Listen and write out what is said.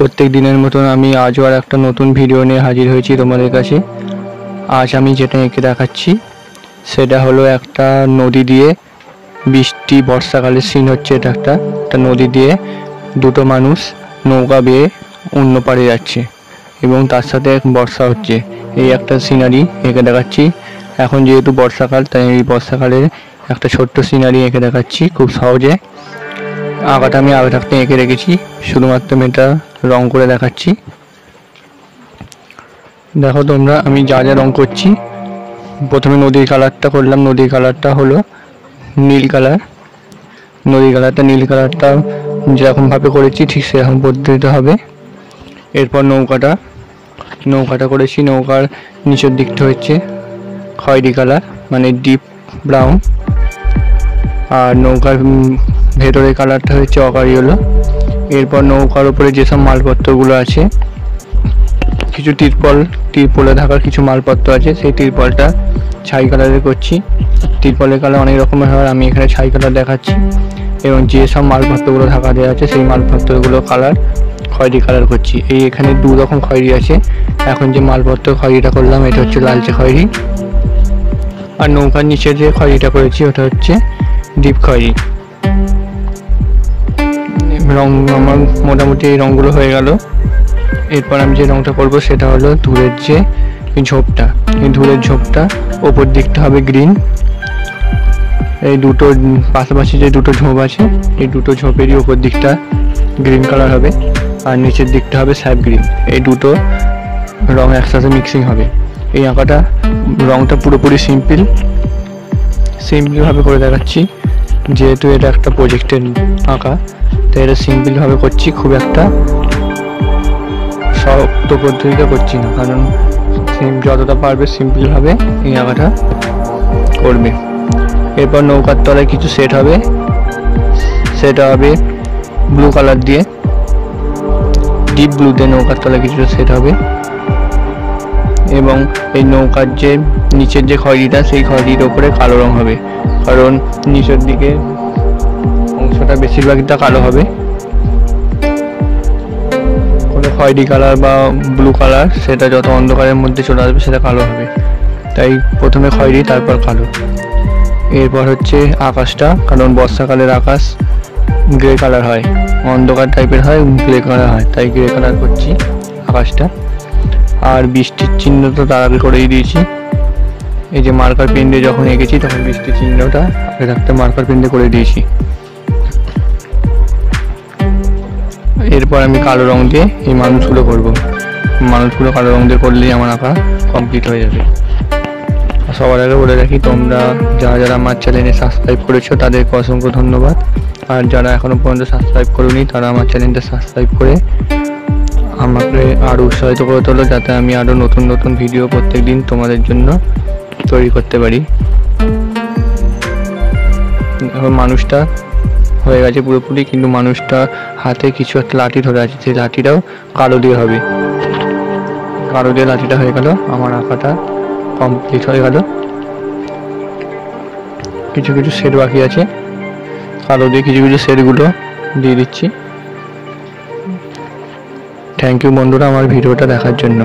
প্রত্যেক দিনের মতন আমি আজও আর একটা নতুন ভিডিও নিয়ে হাজির হয়েছি তোমাদের কাছে। আজ আমি যেটা এঁকে দেখাচ্ছি সেটা হলো একটা নদী দিয়ে বৃষ্টি বর্ষাকালের সিন হচ্ছে। এটা একটা নদী দিয়ে দুটো মানুষ নৌকা বেয়ে অন্য পাড়ে যাচ্ছে এবং তার সাথে বর্ষা হচ্ছে। এই একটা সিনারি এঁকে দেখাচ্ছি। এখন যেহেতু বর্ষাকাল তাই এই বর্ষাকালের একটা ছোট্ট সিনারি এঁকে দেখাচ্ছি খুব সহজে। আঁকাটা আমি আগে থাকতে এঁকে রেখেছি, শুধুমাত্র মেয়েটা রং করে দেখাচ্ছি। দেখো তোমরা আমি যা যা রং করছি। প্রথমে নদীর কালারটা করলাম। নদীর কালারটা হলো নীল কালার। নদীর কালারটা নীল কালারটা যেরকমভাবে করেছি ঠিক সেরকম পদ্ধতিতে হবে। এরপর নৌকাটা করেছি। নৌকার নিচের দিকটা হচ্ছে খয়েরি কালার মানে ডিপ ব্রাউন, আর নৌকার ভেতরের কালারটা হচ্ছে অকারি হলো। এরপর নৌকার উপরে যেসব মালপত্রগুলো আছে, কিছু তিরপলে থাকার কিছু মালপত্র আছে, সেই তিরপলটা ছাই কালারের করছি। তিরপলের কালার অনেক রকমের হয়, আমি এখানে ছাই কালার দেখাচ্ছি। এবং যেসব মালপত্রগুলো ঢাকা দেওয়া আছে সেই মালপত্রগুলো কালার খয়েরি কালার করছি। এখানে দু রকম খয়েরি আছে। এখন যে মালপত্র খয়েরিটা করলাম এটা হচ্ছে লালচে খয়েরি, আর নৌকার নিচে যে খয়েরিটা করেছি ওটা হচ্ছে ডিপ খয়েরি। রং আমার মোটামুটি এই রঙগুলো হয়ে গেল। এরপর আমি যে রংটা করব সেটা হলো ধূরের যে ঝোপটা। এই ধূরের ঝোপটা ওপর দিকটা হবে গ্রিন। এই দুটো পাশাপাশি যে দুটো ঝোপ আছে এই দুটো ঝোপেরই ওপর দিকটা গ্রিন কালার হবে, আর নিচের দিকটা হবে স্যাপ গ্রিন। এই দুটো রং একসাথে মিক্সিং হবে। এই আঁকাটা রংটা পুরোপুরি সিম্পলভাবে করে দেখাচ্ছি। যেহেতু এটা একটা প্রজেক্টের আঁকা তাই এটা সিম্পলভাবে করছি, খুব একটা শক্ত পদ্ধতিতে করছি না, কারণ যতটা পারবে সিম্পলভাবে এই আঁকাটা করবে। এরপর নৌকার তলায় কিছু সেট হবে, সেটা হবে ব্লু কালার দিয়ে, ডিপ ব্লুতে নৌকার তলায় কিছুটা সেট হবে। এবং এই নৌকার যে নিচের যে খয়েরিটা সেই খয়েরির ওপরে কালো রং হবে, কারণ নিচের দিকে অংশটা বেশিরভাগটা কালো হবে। কোনো খয়েরি কালার বা ব্লু কালার সেটা যত অন্ধকারের মধ্যে চলে আসবে সেটা কালো হবে, তাই প্রথমে খয়েরি তারপর কালো। এরপর হচ্ছে আকাশটা, কারণ বর্ষাকালের আকাশ গ্রে কালার হয়, অন্ধকার টাইপের হয়, গ্রে কালার হয়, তাই গ্রে কালার করছি আকাশটা। আর বৃষ্টির চিহ্ন তো তার আগে করেই দিয়েছি। এই যে মার্কার পেন দিয়ে যখন এঁকেছি তখন বৃষ্টির চিহ্নটা আগে থাকতে মার্কার পেন দিয়ে করে দিয়েছি। এরপর আমি কালো রং দিয়ে এই মানুষগুলো করব। মানুষগুলো কালো রং দিয়ে করলেই আমার আঁকা কমপ্লিট হয়ে যাবে। সবার আগে বলে রাখি, তোমরা যারা আমার চ্যানেলে সাবস্ক্রাইব করেছো তাদেরকে অসংখ্য ধন্যবাদ। আর যারা এখনও পর্যন্ত সাবস্ক্রাইব করোনি তারা আমার চ্যানেলটা সাবস্ক্রাইব করে আমাকে আরও উৎসাহিত করে তোলো, যাতে আমি আরও নতুন নতুন ভিডিও প্রত্যেক দিন তোমাদের জন্য তৈরি করতে পারি। এখন মানুষটা হয়ে গেছে পুরোপুরি, কিন্তু মানুষটা হাতে কিছু একটা লাঠি ধরে আছে, সেই লাঠিটাও কালো দিয়ে হবে। কালো দিয়ে লাঠিটা হয়ে গেল, আমার আঁকাটা কমপ্লিট হয়ে গেল। কিছু কিছু শেড বাকি আছে, কালো দিয়ে কিছু কিছু শেডগুলো দিয়ে দিচ্ছি। থ্যাংক ইউ বন্ধুরা আমার ভিডিওটা দেখার জন্য।